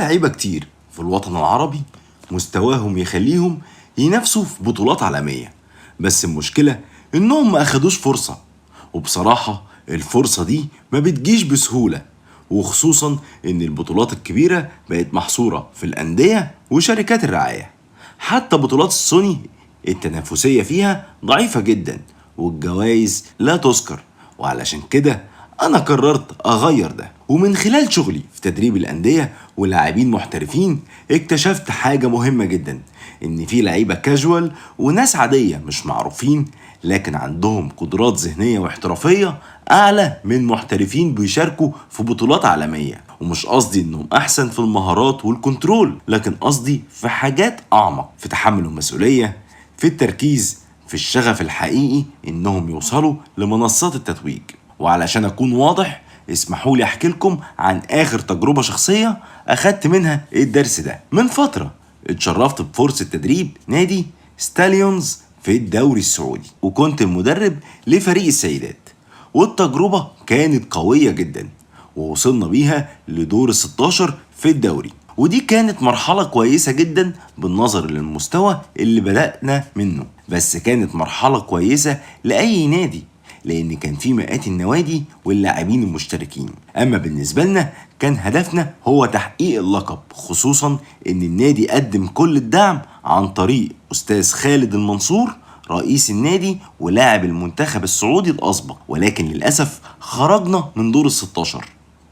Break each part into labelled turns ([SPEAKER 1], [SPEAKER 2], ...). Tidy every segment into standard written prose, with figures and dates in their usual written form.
[SPEAKER 1] لعيبة كتير في الوطن العربي مستواهم يخليهم ينافسوا في بطولات عالمية، بس المشكلة إنهم ما أخدوش فرصة. وبصراحة الفرصة دي ما بتجيش بسهولة، وخصوصا إن البطولات الكبيرة بقت محصورة في الأندية وشركات الرعاية. حتى بطولات السوني التنافسية فيها ضعيفة جدا والجوائز لا تذكر، وعلشان كده أنا قررت أغير ده. ومن خلال شغلي في تدريب الأندية ولاعبين محترفين اكتشفت حاجة مهمة جدا، إن في لعيبة كاجوال وناس عادية مش معروفين لكن عندهم قدرات ذهنية واحترافية أعلى من محترفين بيشاركوا في بطولات عالمية. ومش قصدي إنهم أحسن في المهارات والكنترول، لكن قصدي في حاجات أعمق، في تحمل المسؤولية، في التركيز، في الشغف الحقيقي إنهم يوصلوا لمنصات التتويج. وعلشان أكون واضح اسمحوا لي أحكي لكم عن آخر تجربة شخصية أخدت منها الدرس ده. من فترة اتشرفت بفرصة تدريب نادي ستاليونز في الدوري السعودي، وكنت المدرب لفريق السيدات، والتجربة كانت قوية جدا ووصلنا بيها لدور 16 في الدوري. ودي كانت مرحلة كويسة جدا بالنظر للمستوى اللي بدأنا منه، بس كانت مرحلة كويسة لأي نادي لأن كان في مئات النوادي واللاعبين المشتركين. أما بالنسبة لنا كان هدفنا هو تحقيق اللقب، خصوصا إن النادي قدم كل الدعم عن طريق أستاذ خالد المنصور رئيس النادي ولاعب المنتخب السعودي الأسبق. ولكن للأسف خرجنا من دور ال16،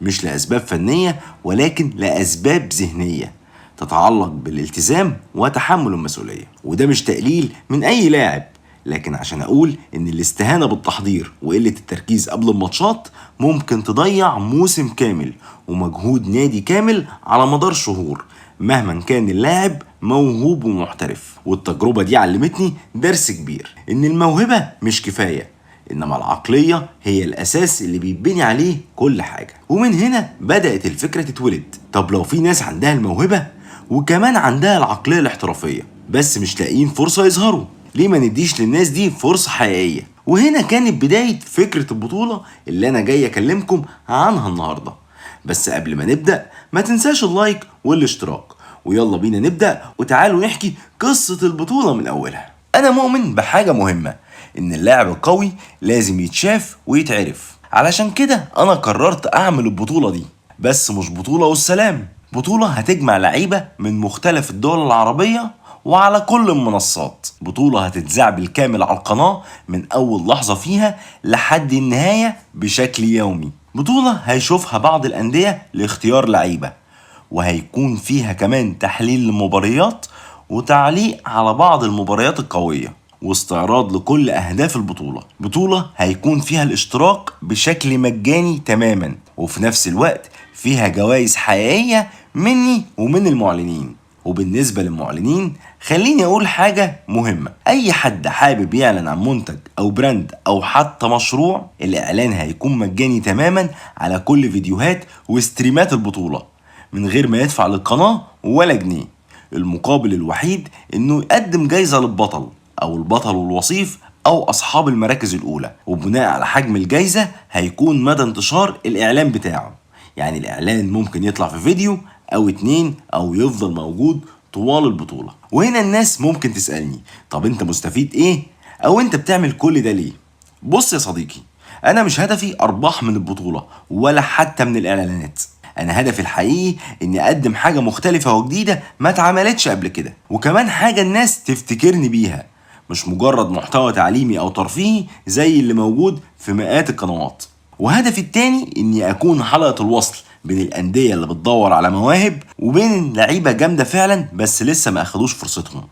[SPEAKER 1] مش لأسباب فنية ولكن لأسباب ذهنية تتعلق بالالتزام وتحمل المسؤولية. وده مش تقليل من أي لاعب، لكن عشان أقول إن الاستهانة بالتحضير وقلة التركيز قبل الماتشات ممكن تضيع موسم كامل ومجهود نادي كامل على مدار شهور مهما كان اللاعب موهوب ومحترف. والتجربة دي علمتني درس كبير، إن الموهبة مش كفاية، إنما العقلية هي الأساس اللي بيبني عليه كل حاجة. ومن هنا بدأت الفكرة تتولد، طب لو في ناس عندها الموهبة وكمان عندها العقلية الاحترافية بس مش لاقيين فرصة يظهروا، ليه ما نديش للناس دي فرصة حقيقية؟ وهنا كانت بداية فكرة البطولة اللي أنا جاي أكلمكم عنها النهاردة. بس قبل ما نبدأ ما تنساش اللايك والاشتراك، ويلا بينا نبدأ وتعالوا نحكي قصة البطولة من أولها. أنا مؤمن بحاجة مهمة، إن اللاعب القوي لازم يتشاف ويتعرف. علشان كده أنا قررت أعمل البطولة دي، بس مش بطولة والسلام، بطولة هتجمع لعيبة من مختلف الدول العربية وعلى كل المنصات. بطولة هتتذاع بالكامل على القناة من أول لحظة فيها لحد النهاية بشكل يومي. بطولة هيشوفها بعض الأندية لاختيار لعيبة، وهيكون فيها كمان تحليل للمباريات وتعليق على بعض المباريات القوية واستعراض لكل أهداف البطولة. بطولة هيكون فيها الاشتراك بشكل مجاني تماما، وفي نفس الوقت فيها جوائز حقيقية مني ومن المعلنين. وبالنسبة للمعلنين خليني أقول حاجة مهمة، أي حد حابب يعلن عن منتج أو براند أو حتى مشروع، الإعلان هيكون مجاني تماما على كل فيديوهات وستريمات البطولة من غير ما يدفع للقناة ولا جنيه. المقابل الوحيد إنه يقدم جايزة للبطل أو البطل والوصيف أو أصحاب المراكز الأولى، وبناء على حجم الجايزة هيكون مدى انتشار الإعلان بتاعه. يعني الإعلان ممكن يطلع في فيديو أو 2 أو يفضل موجود طوال البطولة. وهنا الناس ممكن تسألني، طب أنت مستفيد إيه؟ أو أنت بتعمل كل ده ليه؟ بص يا صديقي، أنا مش هدفي أرباح من البطولة ولا حتى من الإعلانات. أنا هدفي الحقيقي إني أقدم حاجة مختلفة وجديدة ما اتعملتش قبل كده، وكمان حاجة الناس تفتكرني بيها، مش مجرد محتوى تعليمي أو ترفيهي زي اللي موجود في مئات القنوات. وهدفي التاني إني أكون حلقة الوصل بين الأندية اللي بتدور على مواهب وبين لعيبة جامدة فعلا بس لسه ما أخدوش فرصتهم.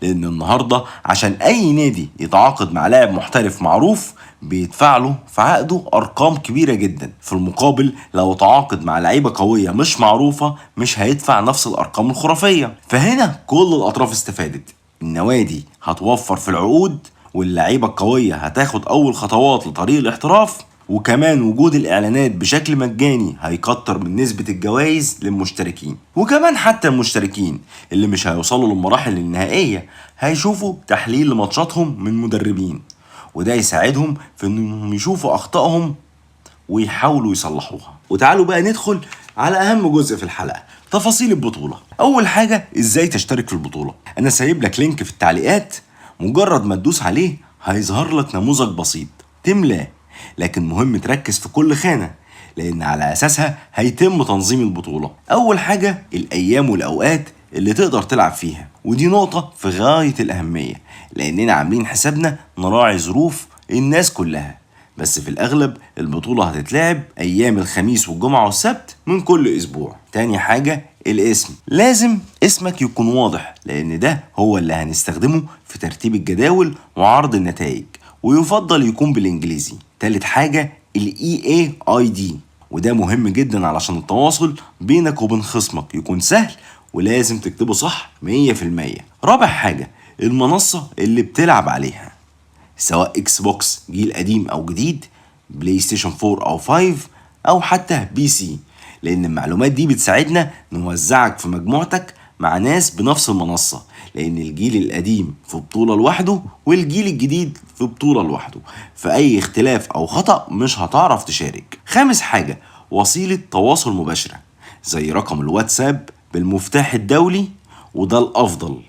[SPEAKER 1] لأن النهاردة عشان أي نادي يتعاقد مع لاعب محترف معروف بيدفع له في عقده أرقام كبيرة جدا، في المقابل لو تعاقد مع لعيبة قوية مش معروفة مش هيدفع نفس الأرقام الخرافية. فهنا كل الأطراف استفادت، النوادي هتوفر في العقود واللعيبة القوية هتاخد أول خطوات لطريق الاحتراف، وكمان وجود الإعلانات بشكل مجاني هيكتر من نسبة الجوائز للمشتركين. وكمان حتى المشتركين اللي مش هيوصلوا للمراحل النهائية هيشوفوا تحليل لماتشاتهم من مدربين، وده يساعدهم في انهم يشوفوا اخطائهم ويحاولوا يصلحوها. وتعالوا بقى ندخل على اهم جزء في الحلقه، تفاصيل البطوله. اول حاجه ازاي تشترك في البطوله. انا سايب لك لينك في التعليقات، مجرد ما تدوس عليه هيظهر لك نموذج بسيط تملاه، لكن مهم تركز في كل خانه لان على اساسها هيتم تنظيم البطوله. اول حاجه الايام والاوقات اللي تقدر تلعب فيها، ودي نقطه في غايه الاهميه لاننا عاملين حسابنا نراعي ظروف الناس كلها. بس في الأغلب البطولة هتتلعب أيام الخميس والجمعة والسبت من كل أسبوع. تاني حاجة الاسم، لازم اسمك يكون واضح لأن ده هو اللي هنستخدمه في ترتيب الجداول وعرض النتائج، ويفضل يكون بالإنجليزي. تالت حاجة ال EAID، وده مهم جدا علشان التواصل بينك وبين خصمك يكون سهل ولازم تكتبه صح 100%. رابع حاجة المنصة اللي بتلعب عليها، سواء اكس بوكس جيل قديم او جديد، بلاي ستيشن 4 او 5 او حتى بي سي، لان المعلومات دي بتساعدنا نوزعك في مجموعتك مع ناس بنفس المنصة، لان الجيل القديم في بطولة لوحده والجيل الجديد في بطولة لوحده، فاي اختلاف او خطأ مش هتعرف تشارك. خامس حاجة وسيلة تواصل مباشرة زي رقم الواتساب بالمفتاح الدولي، وده الافضل،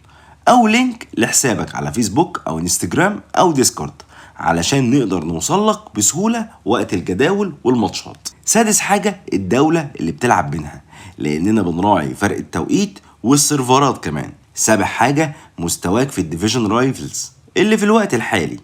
[SPEAKER 1] او لينك لحسابك على فيسبوك او انستجرام او ديسكورد علشان نقدر نوصلك بسهولة وقت الجداول والماتشات. سادس حاجة الدولة اللي بتلعب بينها لاننا بنراعي فرق التوقيت والسيرفرات كمان. سابع حاجة مستواك في الديفيجن رايفلز اللي في الوقت الحالي،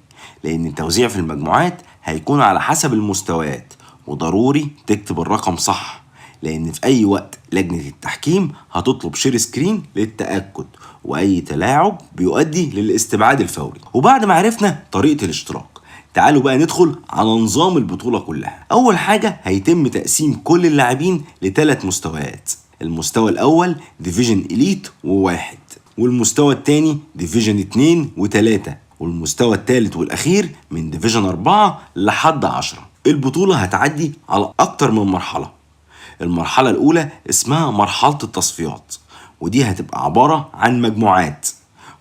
[SPEAKER 1] لان التوزيع في المجموعات هيكون على حسب المستويات، وضروري تكتب الرقم صح لان في اي وقت لجنة التحكيم هتطلب شير سكرين للتأكد، واي تلاعب بيؤدي للاستبعاد الفوري. وبعد ما عرفنا طريقة الاشتراك، تعالوا بقى ندخل على نظام البطولة كلها. اول حاجة هيتم تقسيم كل اللاعبين لثلاث مستويات. المستوى الاول ديفيجن اليت وواحد، والمستوى الثاني ديفيجن 2 و3، والمستوى الثالث والاخير من ديفيجن 4 لحد 10. البطولة هتعدي على اكتر من مرحلة. المرحلة الأولى اسمها مرحلة التصفيات، ودي هتبقى عبارة عن مجموعات،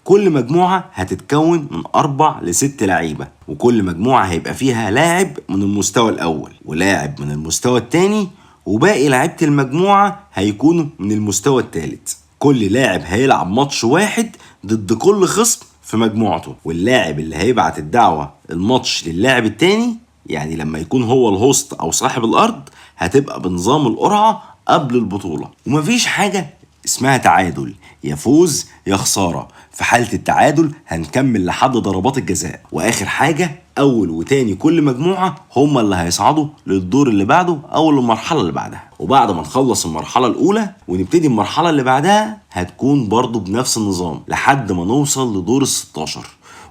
[SPEAKER 1] كل مجموعة هتتكون من 4 ل6 لعيبة، وكل مجموعة هيبقى فيها لاعب من المستوى الأول ولاعب من المستوى الثاني، وباقي لعيبة المجموعة هيكونوا من المستوى الثالث. كل لاعب هيلعب ماتش واحد ضد كل خصم في مجموعته، واللاعب اللي هيبعت الدعوة الماتش للاعب التاني، يعني لما يكون هو الهوست او صاحب الارض، هتبقى بنظام القرعة قبل البطولة. ومفيش حاجة اسمها تعادل، يا فوز يا خسارة. في حالة التعادل هنكمل لحد ضربات الجزاء. واخر حاجة اول وتاني كل مجموعة هما اللي هيصعدوا للدور اللي بعده او للمرحلة اللي بعدها. وبعد ما نخلص المرحلة الاولى ونبتدي المرحلة اللي بعدها هتكون برضو بنفس النظام لحد ما نوصل لدور ال16،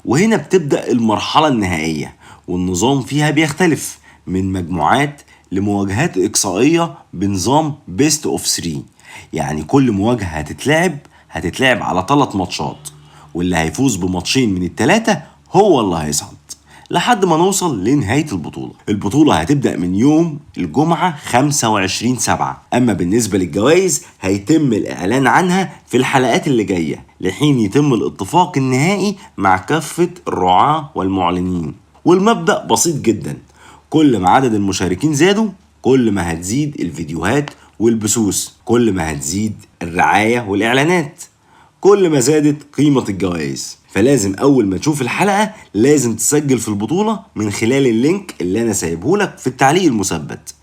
[SPEAKER 1] وهنا بتبدأ المرحلة النهائية، والنظام فيها بيختلف من مجموعات لمواجهات إقصائية بنظام بيست اوف 3، يعني كل مواجهة هتتلعب على 3 ماتشات، واللي هيفوز بماتشين من ال3 هو اللي هيصعد لحد ما نوصل لنهاية البطولة. البطولة هتبدأ من يوم الجمعة 25/7. أما بالنسبة للجوائز هيتم الإعلان عنها في الحلقات اللي جاية لحين يتم الاتفاق النهائي مع كافة الرعاة والمعلنين. والمبدأ بسيط جدا، كل ما عدد المشاركين زادوا كل ما هتزيد الفيديوهات والبثوث، كل ما هتزيد الرعاية والإعلانات، كل ما زادت قيمة الجوائز. فلازم أول ما تشوف الحلقة لازم تسجل في البطولة من خلال اللينك اللي أنا سايبهولك في التعليق المثبت،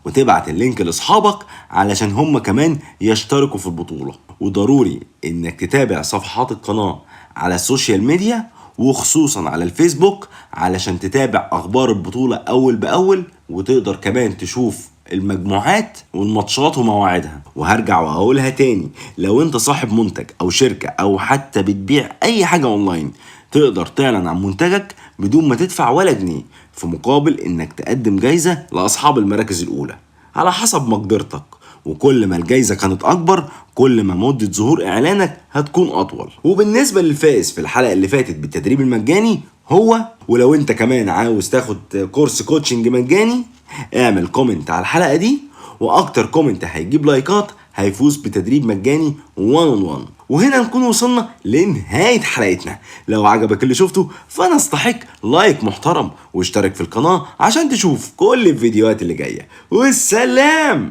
[SPEAKER 1] وتبعت اللينك لأصحابك علشان هم كمان يشتركوا في البطولة. وضروري إنك تتابع صفحات القناة على السوشيال ميديا وخصوصا على الفيسبوك علشان تتابع أخبار البطولة أول بأول، وتقدر كمان تشوف المجموعات والماتشات ومواعيدها. وهرجع وهقولها تاني، لو انت صاحب منتج او شركة او حتى بتبيع اي حاجة اونلاين، تقدر تعلن عن منتجك بدون ما تدفع ولا جنيه، في مقابل انك تقدم جايزة لاصحاب المراكز الاولى على حسب مقدرتك. وكل ما الجايزة كانت اكبر كل ما مدة ظهور اعلانك هتكون اطول. وبالنسبة للفائز في الحلقة اللي فاتت بالتدريب المجاني هو، ولو انت كمان عاوز تاخد كورس كوتشنج مجاني اعمل كومنت على الحلقة دي، واكتر كومنت هيجيب لايكات هيفوز بتدريب مجاني 1-on-1. وهنا نكون وصلنا لنهاية حلقتنا. لو عجبك اللي شفته فانا استحق لايك محترم واشترك في القناة عشان تشوف كل الفيديوهات اللي جاية. والسلام.